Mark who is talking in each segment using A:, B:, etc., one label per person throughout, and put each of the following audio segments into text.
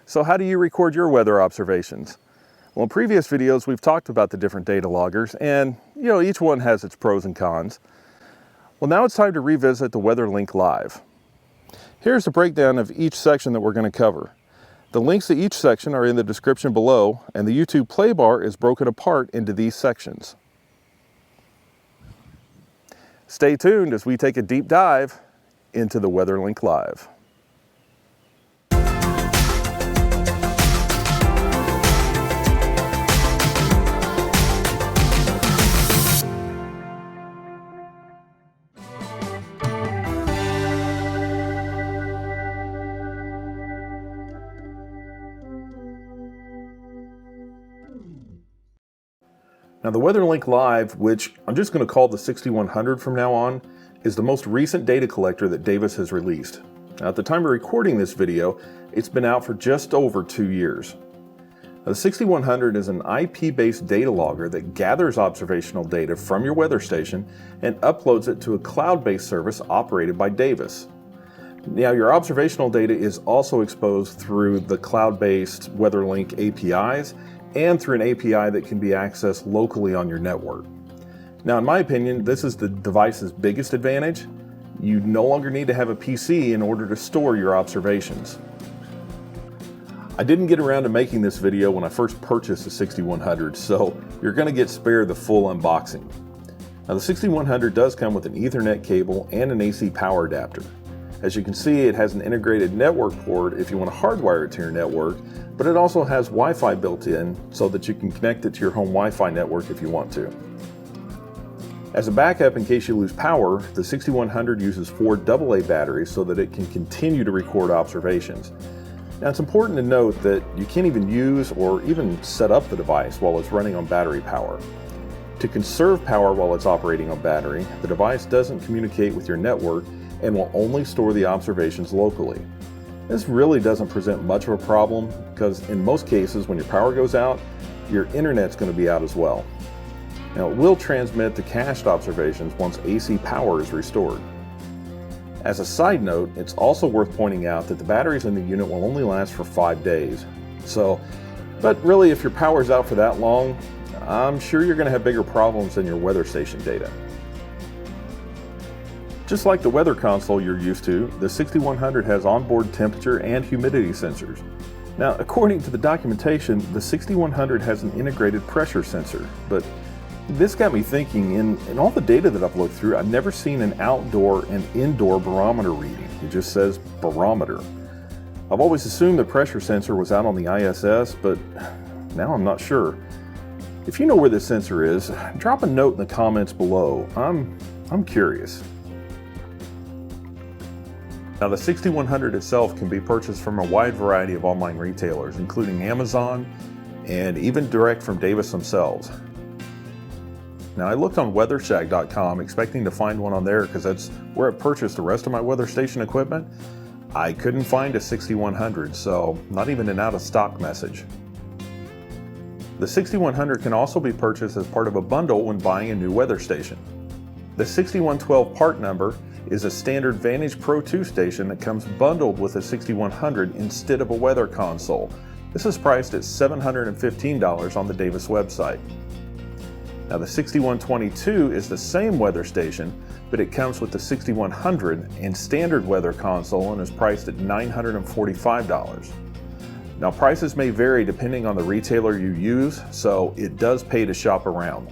A: So how do you record your weather observations? Well, in previous videos, we've talked about the different data loggers, and each one has its pros and cons. Well, now it's time to revisit the WeatherLink Live. Here's a breakdown of each section that we're going to cover. The links to each section are in the description below, and the YouTube play bar is broken apart into these sections. Stay tuned as we take a deep dive into the WeatherLink Live. Now the WeatherLink Live, which I'm just going to call the 6100 from now on, is the most recent data collector that Davis has released. Now at the time of recording this video, it's been out for just over 2 years. Now, the 6100 is an IP-based data logger that gathers observational data from your weather station and uploads it to a cloud-based service operated by Davis. Now your observational data is also exposed through the cloud-based WeatherLink APIs and through an API that can be accessed locally on your network. Now, in my opinion, this is the device's biggest advantage. You no longer need to have a PC in order to store your observations. I didn't get around to making this video when I first purchased the 6100, so you're going to get spared the full unboxing. Now, the 6100 does come with an Ethernet cable and an AC power adapter. As you can see, it has an integrated network port if you want to hardwire it to your network, but it also has Wi-Fi built in so that you can connect it to your home Wi-Fi network if you want to. As a backup in case you lose power, the 6100 uses 4 AA batteries so that it can continue to record observations. Now it's important to note that you can't even use or even set up the device while it's running on battery power. To conserve power while it's operating on battery, the device doesn't communicate with your network and will only store the observations locally. This really doesn't present much of a problem because in most cases when your power goes out, your internet's going to be out as well. Now it will transmit the cached observations once AC power is restored. As a side note, it's also worth pointing out that the batteries in the unit will only last for 5 days. But really if your power's out for that long, I'm sure you're going to have bigger problems than your weather station data. Just like the weather console you're used to, the 6100 has onboard temperature and humidity sensors. Now, according to the documentation, the 6100 has an integrated pressure sensor, but this got me thinking, in all the data that I've looked through, I've never seen an outdoor and indoor barometer reading. It just says barometer. I've always assumed the pressure sensor was out on the ISS, but now I'm not sure. If you know where this sensor is, drop a note in the comments below. I'm curious. Now the 6100 itself can be purchased from a wide variety of online retailers, including Amazon and even direct from Davis themselves. Now I looked on weathershag.com expecting to find one on there because that's where I purchased the rest of my weather station equipment. I couldn't find a 6100, so not even an out of stock message. The 6100 can also be purchased as part of a bundle when buying a new weather station. The 6112 part number is a standard Vantage Pro 2 station that comes bundled with a 6100 instead of a weather console. This is priced at $715 on the Davis website. Now the 6122 is the same weather station, but it comes with the 6100 and standard weather console and is priced at $945. Now prices may vary depending on the retailer you use, so it does pay to shop around.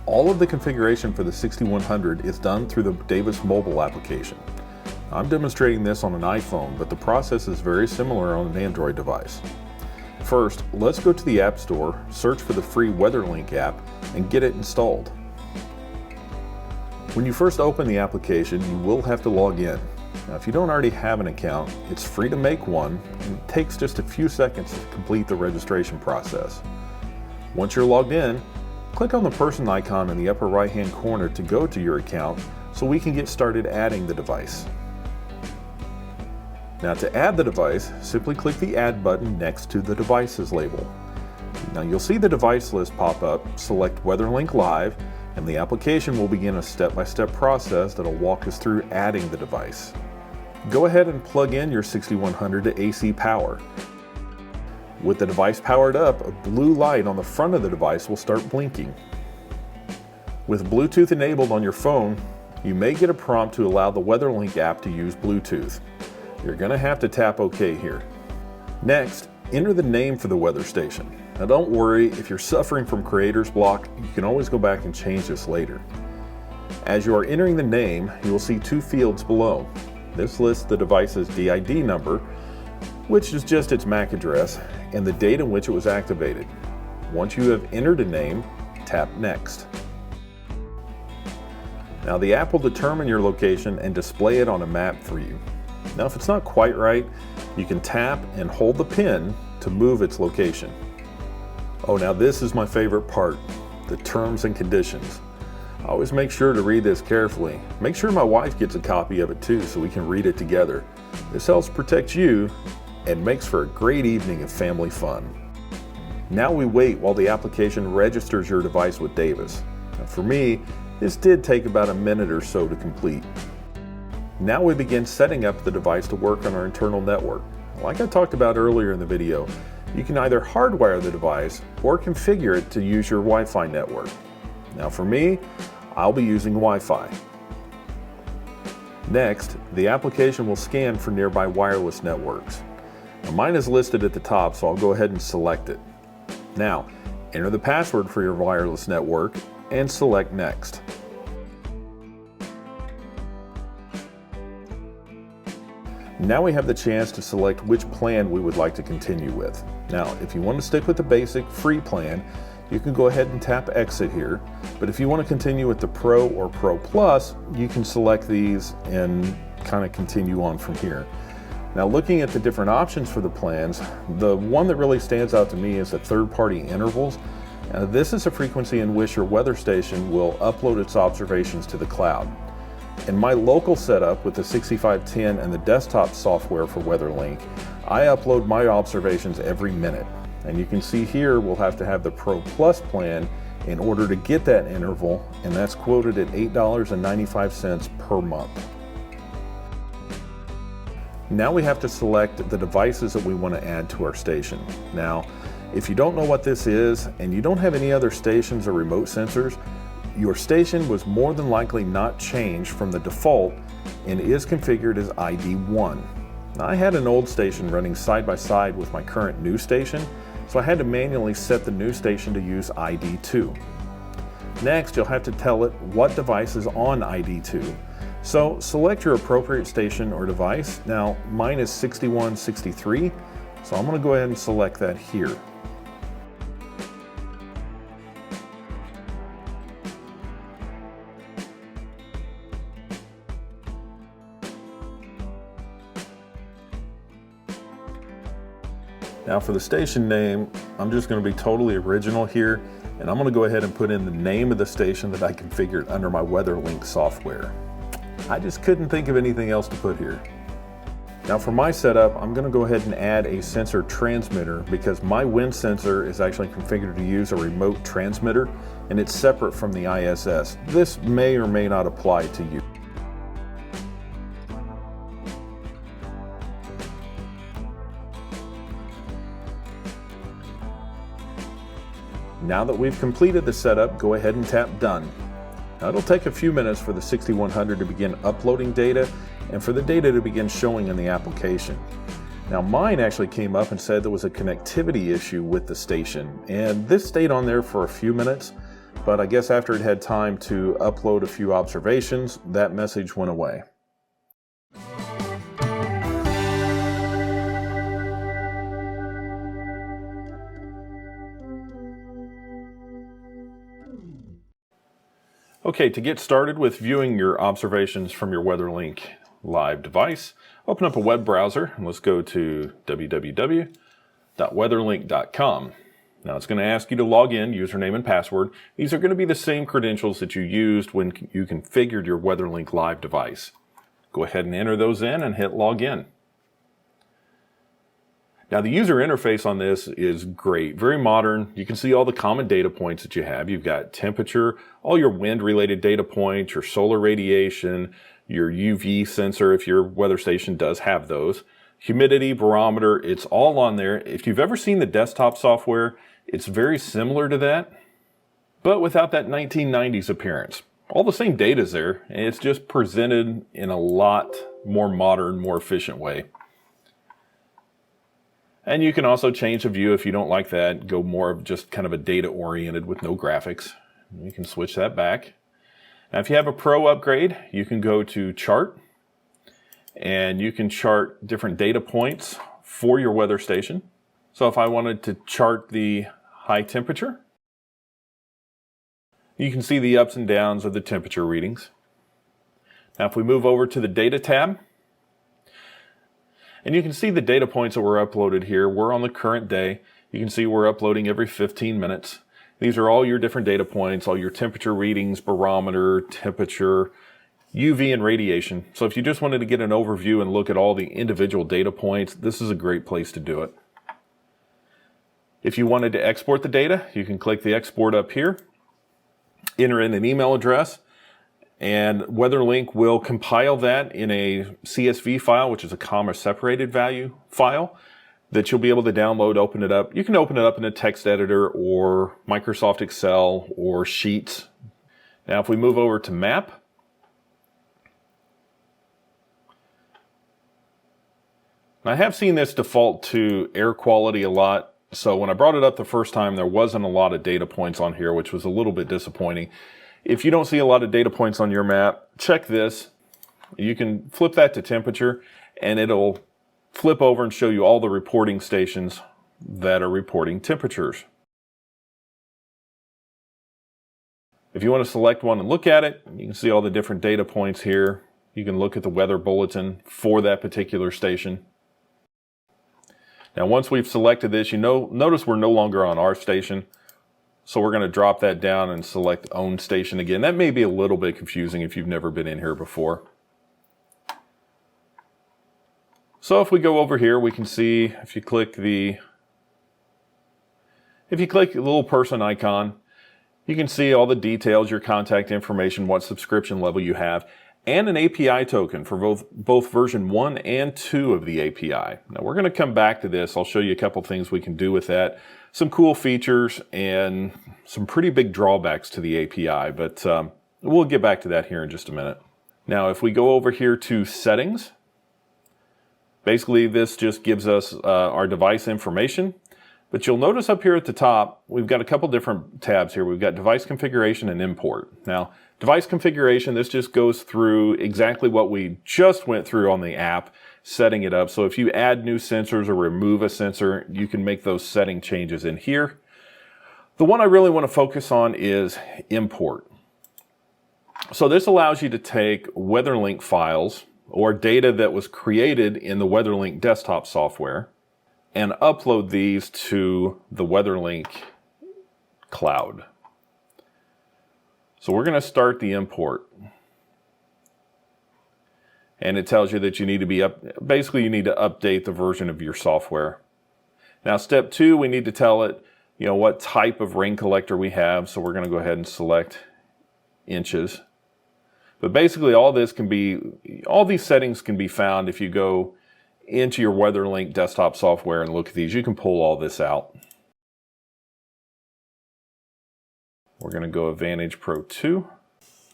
A: All of the configuration for the 6100 is done through the Davis mobile application. I'm demonstrating this on an iPhone, but the process is very similar on an Android device. First, let's go to the App Store, search for the free WeatherLink app, and get it installed. When you first open the application, you will have to log in. Now, if you don't already have an account, it's free to make one, and it takes just a few seconds to complete the registration process. Once you're logged in, click on the person icon in the upper right hand corner to go to your account so we can get started adding the device. Now to add the device, simply click the Add button next to the Devices label. Now you'll see the device list pop up, select WeatherLink Live, and the application will begin a step-by-step process that will walk us through adding the device. Go ahead and plug in your 6100 to AC power. With the device powered up, a blue light on the front of the device will start blinking. With Bluetooth enabled on your phone, you may get a prompt to allow the WeatherLink app to use Bluetooth. You're going to have to tap OK here. Next, enter the name for the weather station. Now don't worry, if you're suffering from creator's block, you can always go back and change this later. As you are entering the name, you will see two fields below. This lists the device's DID number, which is just its MAC address, and the date in which it was activated. Once you have entered a name, tap Next. Now the app will determine your location and display it on a map for you. Now if it's not quite right, you can tap and hold the pin to move its location. Oh, now this is my favorite part, the terms and conditions. I always make sure to read this carefully. Make sure my wife gets a copy of it too so we can read it together. This helps protect you and makes for a great evening of family fun. Now we wait while the application registers your device with Davis. Now for me, this did take about a minute or so to complete. Now we begin setting up the device to work on our internal network. Like I talked about earlier in the video, you can either hardwire the device or configure it to use your Wi-Fi network. Now for me, I'll be using Wi-Fi. Next, the application will scan for nearby wireless networks. Now mine is listed at the top, so I'll go ahead and select it. Now, enter the password for your wireless network and select Next. Now we have the chance to select which plan we would like to continue with. Now, if you want to stick with the basic free plan, you can go ahead and tap Exit here. But if you want to continue with the Pro or Pro Plus, you can select these and kind of continue on from here. Now, looking at the different options for the plans, the one that really stands out to me is the third-party intervals. This is a frequency in which your weather station will upload its observations to the cloud. In my local setup with the 6510 and the desktop software for WeatherLink, I upload my observations every minute. And you can see here we'll have to have the Pro Plus plan in order to get that interval, and that's quoted at $8.95 per month. Now we have to select the devices that we want to add to our station. Now, if you don't know what this is and you don't have any other stations or remote sensors, your station was more than likely not changed from the default and is configured as ID1. Now, I had an old station running side by side with my current new station, so I had to manually set the new station to use ID2. Next, you'll have to tell it what device is on ID2. So select your appropriate station or device. Now, mine is 6163, so I'm going to go ahead and select that here. Now for the station name, I'm just going to be totally original here, and I'm going to go ahead and put in the name of the station that I configured under my WeatherLink software. I just couldn't think of anything else to put here. Now for my setup, I'm going to go ahead and add a sensor transmitter because my wind sensor is actually configured to use a remote transmitter, and it's separate from the ISS. This may or may not apply to you. Now that we've completed the setup, go ahead and tap Done. Now it'll take a few minutes for the 6100 to begin uploading data and for the data to begin showing in the application. Now mine actually came up and said there was a connectivity issue with the station, and this stayed on there for a few minutes, but I guess after it had time to upload a few observations, that message went away. Okay, to get started with viewing your observations from your WeatherLink Live device, open up a web browser and let's go to www.weatherlink.com. Now it's going to ask you to log in, username and password. These are going to be the same credentials that you used when you configured your WeatherLink Live device. Go ahead and enter those in and hit log in. Now the user interface on this is great, very modern. You can see all the common data points that you have. You've got temperature, all your wind related data points, your solar radiation, your UV sensor if your weather station does have those, humidity, barometer, it's all on there. If you've ever seen the desktop software, it's very similar to that, but without that 1990s appearance. All the same data is there, and it's just presented in a lot more modern, more efficient way. And you can also change the view if you don't like that, go more of just kind of a data oriented with no graphics. You can switch that back. Now if you have a pro upgrade, you can go to chart and you can chart different data points for your weather station. So if I wanted to chart the high temperature, you can see the ups and downs of the temperature readings. Now if we move over to the data tab, and you can see the data points that were uploaded here. We're on the current day. You can see we're uploading every 15 minutes. These are all your different data points, all your temperature readings, barometer, temperature, UV, and radiation. So if you just wanted to get an overview and look at all the individual data points, this is a great place to do it. If you wanted to export the data, you can click the export up here, enter in an email address, and WeatherLink will compile that in a CSV file, which is a comma separated value file that you'll be able to download, open it up. You can open it up in a text editor or Microsoft Excel or Sheets. Now if we move over to map, I have seen this default to air quality a lot. So when I brought it up the first time, there wasn't a lot of data points on here, which was a little bit disappointing. If you don't see a lot of data points on your map, check this. You can flip that to temperature and it'll flip over and show you all the reporting stations that are reporting temperatures. If you want to select one and look at it, you can see all the different data points here. You can look at the weather bulletin for that particular station. Now once we've selected this, notice we're no longer on our station. So we're going to drop that down and select Own Station again. That may be a little bit confusing if you've never been in here before. So if we go over here, we can see if you click the little person icon, you can see all the details, your contact information, what subscription level you have, and an API token for both version 1 and 2 of the API. Now we're going to come back to this. I'll show you a couple things we can do with that. Some cool features and some pretty big drawbacks to the API, but we'll get back to that here in just a minute. Now if we go over here to settings, basically this just gives us our device information. But you'll notice up here at the top, we've got a couple different tabs here. We've got device configuration and import. Now, device configuration, this just goes through exactly what we just went through on the app, setting it up. So if you add new sensors or remove a sensor, you can make those setting changes in here. The one I really want to focus on is import. So this allows you to take WeatherLink files or data that was created in the WeatherLink desktop software and upload these to the WeatherLink cloud. So we're going to start the import. And it tells you that you need to be basically you need to update the version of your software. Now step 2, we need to tell it, what type of rain collector we have. So we're going to go ahead and select inches. But basically all these settings can be found if you go into your WeatherLink desktop software and look at these. You can pull all this out. We're going to go Advantage Pro 2.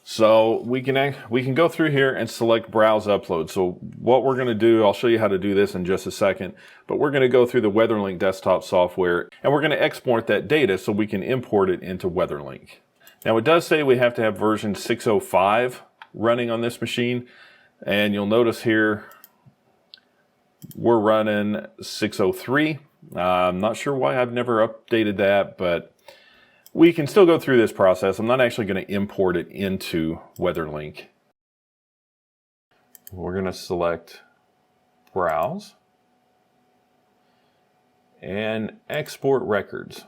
A: So we can go through here and select Browse Upload. So what we're going to do, I'll show you how to do this in just a second, but we're going to go through the WeatherLink desktop software and we're going to export that data so we can import it into WeatherLink. Now it does say we have to have version 605 running on this machine, and you'll notice here we're running 603. I'm not sure why I've never updated that, but we can still go through this process. I'm not actually going to import it into WeatherLink. We're going to select Browse and Export Records.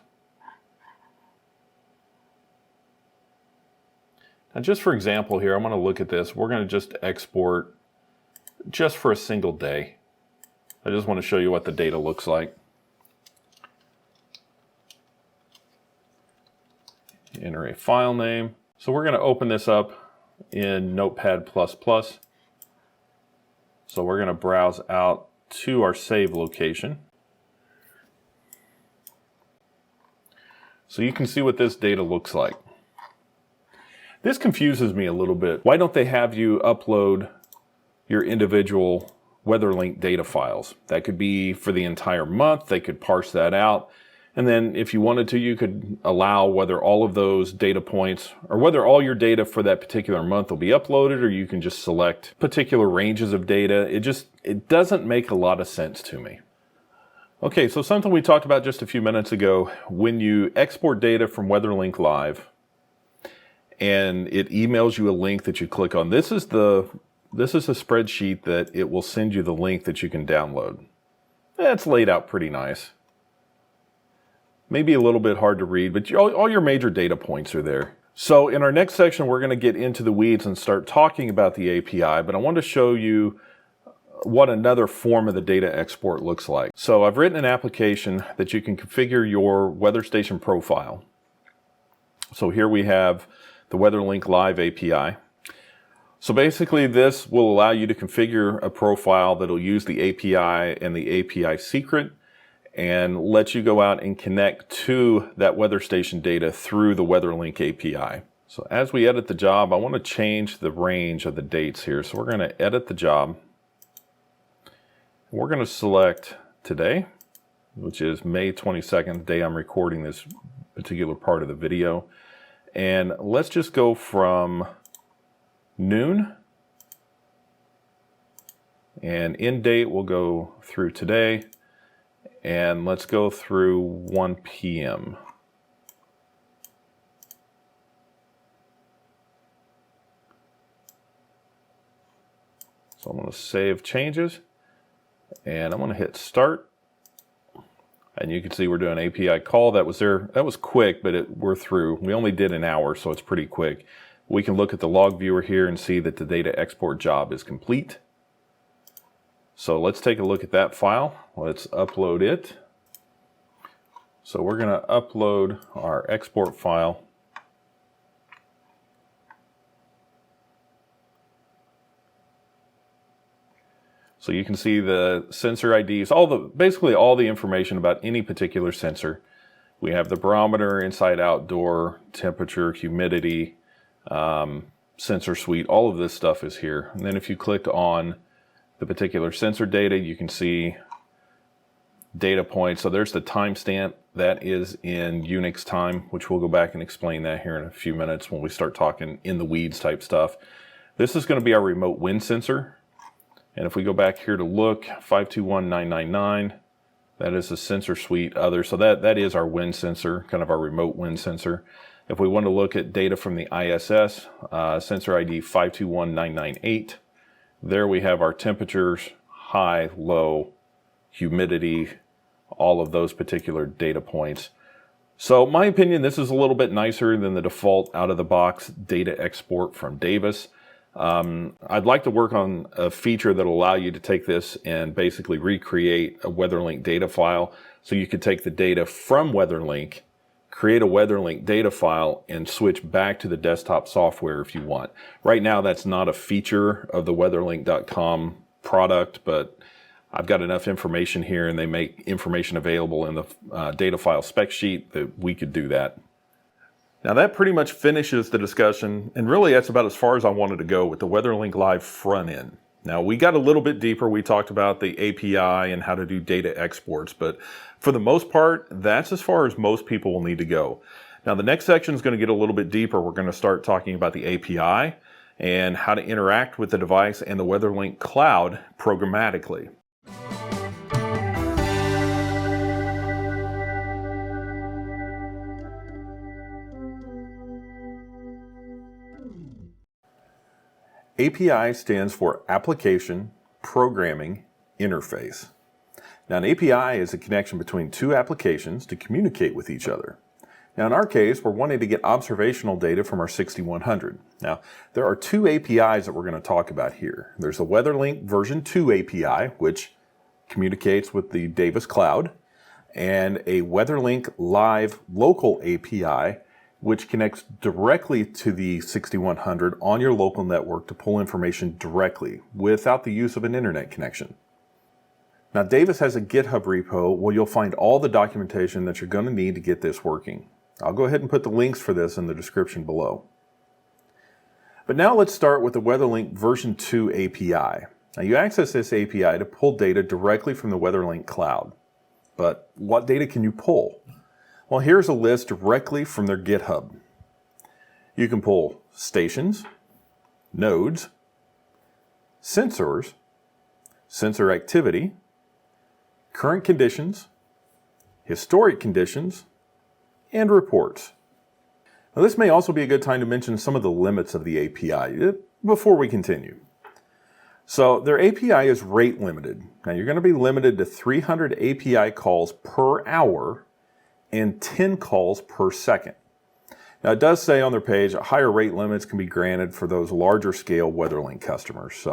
A: Now just for example here, I'm going to look at this. We're going to just export just for a single day. I just want to show you what the data looks like. Enter a file name. So we're going to open this up in Notepad++. So we're going to browse out to our save location. So you can see what this data looks like. This confuses me a little bit. Why don't they have you upload your individual WeatherLink data files? That could be for the entire month. They could parse that out. And then if you wanted to, you could allow whether all of those data points or whether all your data for that particular month will be uploaded, or you can just select particular ranges of data. It doesn't make a lot of sense to me. Okay, so something we talked about just a few minutes ago, when you export data from WeatherLink Live and it emails you a link that you click on, this is a spreadsheet that it will send you the link that you can download. It's laid out pretty nice. Maybe a little bit hard to read, but all your major data points are there. So in our next section, we're going to get into the weeds and start talking about the API, but I want to show you what another form of the data export looks like. So I've written an application that you can configure your weather station profile. So here we have the WeatherLink Live API. So basically this will allow you to configure a profile that'll use the API and the API secret and let you go out and connect to that weather station data through the WeatherLink API. So as we edit the job, I want to change the range of the dates here. So we're going to edit the job. We're going to select today, which is May 22nd, the day I'm recording this particular part of the video. And let's just go from noon, and end date will go through today, and let's go through 1 p.m. So I'm going to save changes, and I'm going to hit start. And you can see we're doing API call. That was quick, but we're through. We only did an hour, so it's pretty quick. We can look at the log viewer here and see that the data export job is complete. So let's take a look at that file. Let's upload it. So we're going to upload our export file. So you can see the sensor IDs, basically all the information about any particular sensor. We have the barometer, inside, outdoor, temperature, humidity, sensor suite, all of this stuff is here. And then if you click on the particular sensor data, you can see data points. So there's the timestamp. That is in Unix time, which we'll go back and explain that here in a few minutes when we start talking in the weeds type stuff. This is going to be our remote wind sensor. And if we go back here to look, 521999, that is the sensor suite other. So that is our wind sensor, kind of our remote wind sensor. If we want to look at data from the ISS, sensor ID 521998, there we have our temperatures, high, low, humidity, all of those particular data points. So my opinion, this is a little bit nicer than the default out-of-the-box data export from Davis. I'd like to work on a feature that will allow you to take this and basically recreate a WeatherLink data file. So you could take the data from WeatherLink, create a WeatherLink data file, and switch back to the desktop software if you want. Right now, that's not a feature of the weatherlink.com product, but I've got enough information here, and they make information available in the data file spec sheet that we could do that. Now that pretty much finishes the discussion, and really that's about as far as I wanted to go with the WeatherLink Live front end. Now we got a little bit deeper. We talked about the API and how to do data exports, but for the most part, that's as far as most people will need to go. Now the next section is going to get a little bit deeper. We're going to start talking about the API and how to interact with the device and the WeatherLink cloud programmatically. API stands for Application Programming Interface. Now an API is a connection between two applications to communicate with each other. Now in our case, we're wanting to get observational data from our 6100. Now there are two APIs that we're going to talk about here. There's the WeatherLink version 2 API, which communicates with the Davis cloud, and a WeatherLink Live local API, which connects directly to the 6100 on your local network to pull information directly without the use of an internet connection. Now, Davis has a GitHub repo where you'll find all the documentation that you're going to need to get this working. I'll go ahead and put the links for this in the description below. But now let's start with the WeatherLink version 2 API. Now, you access this API to pull data directly from the WeatherLink cloud. But what data can you pull? Well, here's a list directly from their GitHub. You can pull stations, nodes, sensors, sensor activity, current conditions, historic conditions, and reports. Now, this may also be a good time to mention some of the limits of the API before we continue. So their API is rate limited. Now you're going to be limited to 300 API calls per hour and 10 calls per second. Now it does say on their page that higher rate limits can be granted for those larger scale WeatherLink customers.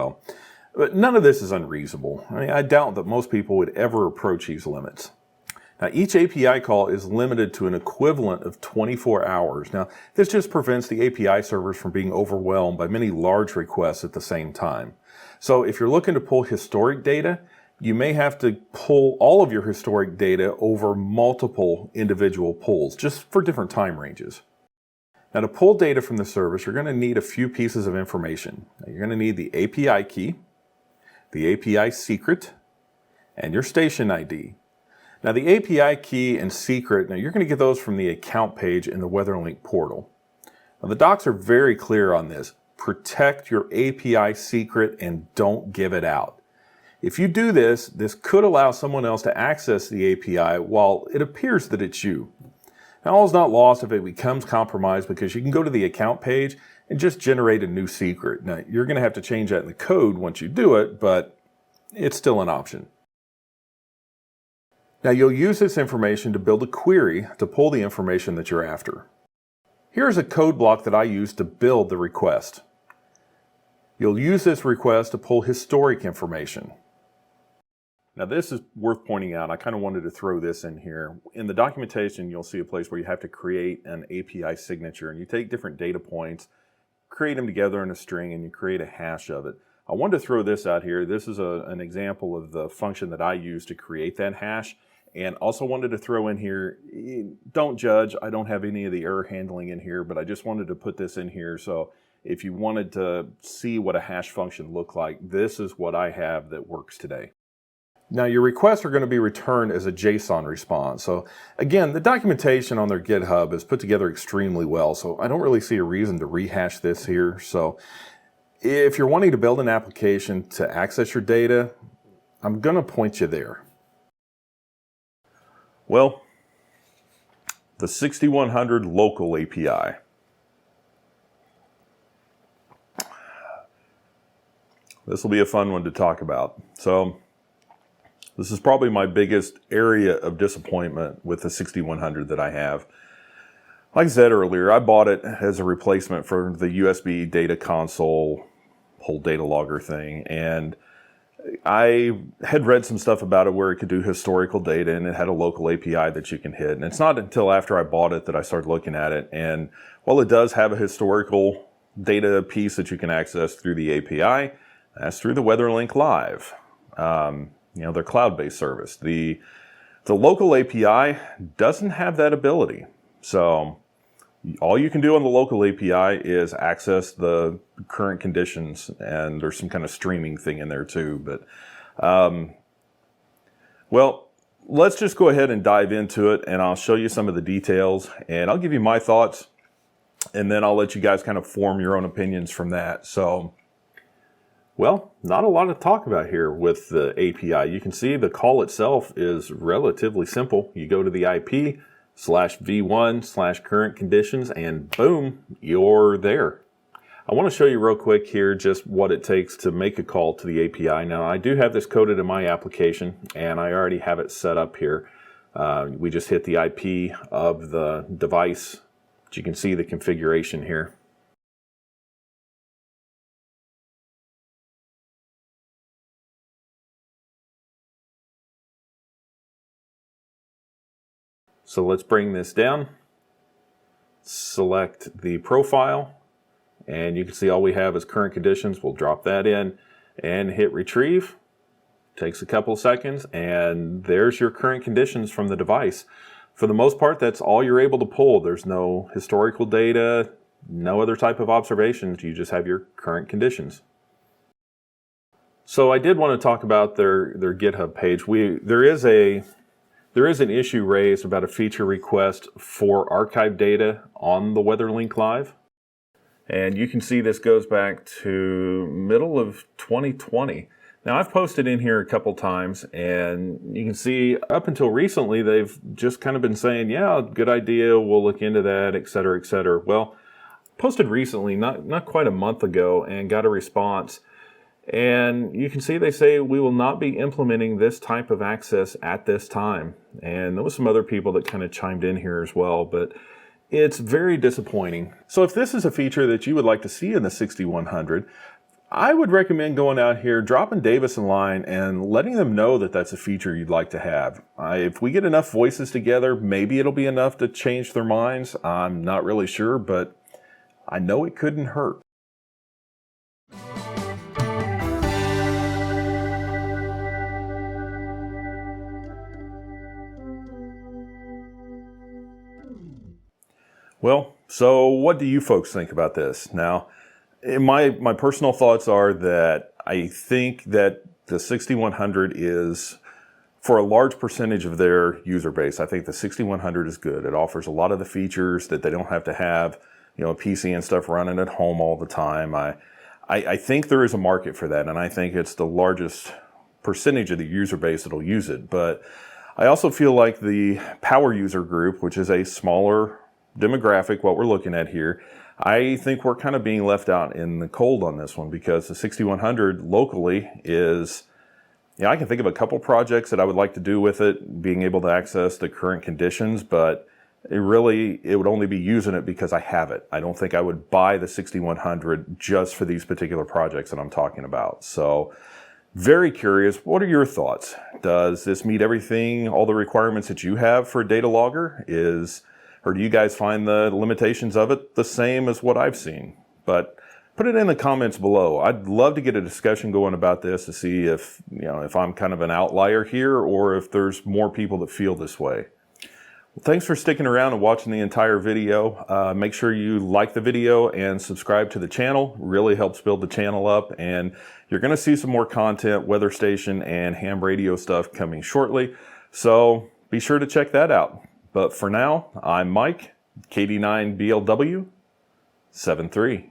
A: But none of this is unreasonable. I doubt that most people would ever approach these limits. Now each API call is limited to an equivalent of 24 hours. Now this just prevents the API servers from being overwhelmed by many large requests at the same time. So if you're looking to pull historic data, you may have to pull all of your historic data over multiple individual pulls, just for different time ranges. Now to pull data from the service, you're going to need a few pieces of information. Now, you're going to need the API key, the API secret, and your station ID. Now the API key and secret, now you're going to get those from the account page in the WeatherLink portal. Now the docs are very clear on this. Protect your API secret and don't give it out. If you do this, this could allow someone else to access the API while it appears that it's you. Now, all is not lost if it becomes compromised, because you can go to the account page and just generate a new secret. Now, you're going to have to change that in the code once you do it, but it's still an option. Now, you'll use this information to build a query to pull the information that you're after. Here's a code block that I used to build the request. You'll use this request to pull historic information. Now this is worth pointing out. I kind of wanted to throw this in here. In the documentation, you'll see a place where you have to create an API signature, and you take different data points, create them together in a string, and you create a hash of it. I wanted to throw this out here. This is an example of the function that I use to create that hash. And also wanted to throw in here, don't judge, I don't have any of the error handling in here, but I just wanted to put this in here. So if you wanted to see what a hash function looked like, this is what I have that works today. Now your requests are going to be returned as a JSON response. So again, the documentation on their GitHub is put together extremely well. So I don't really see a reason to rehash this here. So if you're wanting to build an application to access your data, I'm going to point you there. Well, the 6100 local API. This will be a fun one to talk about. So this is probably my biggest area of disappointment with the 6100 that I have. Like I said earlier, I bought it as a replacement for the USB data console whole data logger thing, and I had read some stuff about it where it could do historical data, and it had a local API that you can hit. And it's not until after I bought it that I started looking at it. And while it does have a historical data piece that you can access through the API, that's through the WeatherLink Live, their cloud-based service. The local API doesn't have that ability. So all you can do on the local API is access the current conditions, and there's some kind of streaming thing in there too. But, well, let's just go ahead and dive into it, and I'll show you some of the details, and I'll give you my thoughts, and then I'll let you guys kind of form your own opinions from that. So, well, not a lot to talk about here with the API. You can see the call itself is relatively simple. You go to the IP/v1/current conditions, and boom, you're there. I want to show you real quick here just what it takes to make a call to the API. Now, I do have this coded in my application, and I already have it set up here. We just hit the IP of the device. But you can see the configuration here. So let's bring this down, select the profile, and you can see all we have is current conditions. We'll drop that in and hit retrieve. Takes a couple of seconds, and there's your current conditions from the device. For the most part, that's all you're able to pull. There's no historical data, no other type of observations. You just have your current conditions. So I did want to talk about their GitHub page. There is an issue raised about a feature request for archive data on the WeatherLink Live. And you can see this goes back to middle of 2020. Now, I've posted in here a couple times, and you can see up until recently, they've just kind of been saying, yeah, good idea, we'll look into that, et cetera, et cetera. Well, posted recently, not quite a month ago, and got a response. And you can see they say, we will not be implementing this type of access at this time. And there was some other people that kind of chimed in here as well, but it's very disappointing. So if this is a feature that you would like to see in the 6100, I would recommend going out here, dropping Davis in line, and letting them know that that's a feature you'd like to have. If we get enough voices together, maybe it'll be enough to change their minds. I'm not really sure, but I know it couldn't hurt. Well, so what do you folks think about this? Now, my personal thoughts are that I think that the 6100 is, for a large percentage of their user base, I think the 6100 is good. It offers a lot of the features that they don't have to have, a PC and stuff running at home all the time. I think there is a market for that, and I think it's the largest percentage of the user base that'll use it. But I also feel like the power user group, which is a smaller demographic, what we're looking at here, I think we're kind of being left out in the cold on this one, because the 6100 locally is, I can think of a couple projects that I would like to do with it, being able to access the current conditions, but it would only be using it because I have it. I don't think I would buy the 6100 just for these particular projects that I'm talking about. So very curious, what are your thoughts? Does this meet everything, all the requirements that you have for a data logger? Or do you guys find the limitations of it the same as what I've seen? But put it in the comments below. I'd love to get a discussion going about this to see if I'm kind of an outlier here, or if there's more people that feel this way. Well, thanks for sticking around and watching the entire video. Make sure you like the video and subscribe to the channel. It really helps build the channel up, and you're going to see some more content, weather station and ham radio stuff coming shortly. So be sure to check that out. But for now, I'm Mike, KD9BLW 73.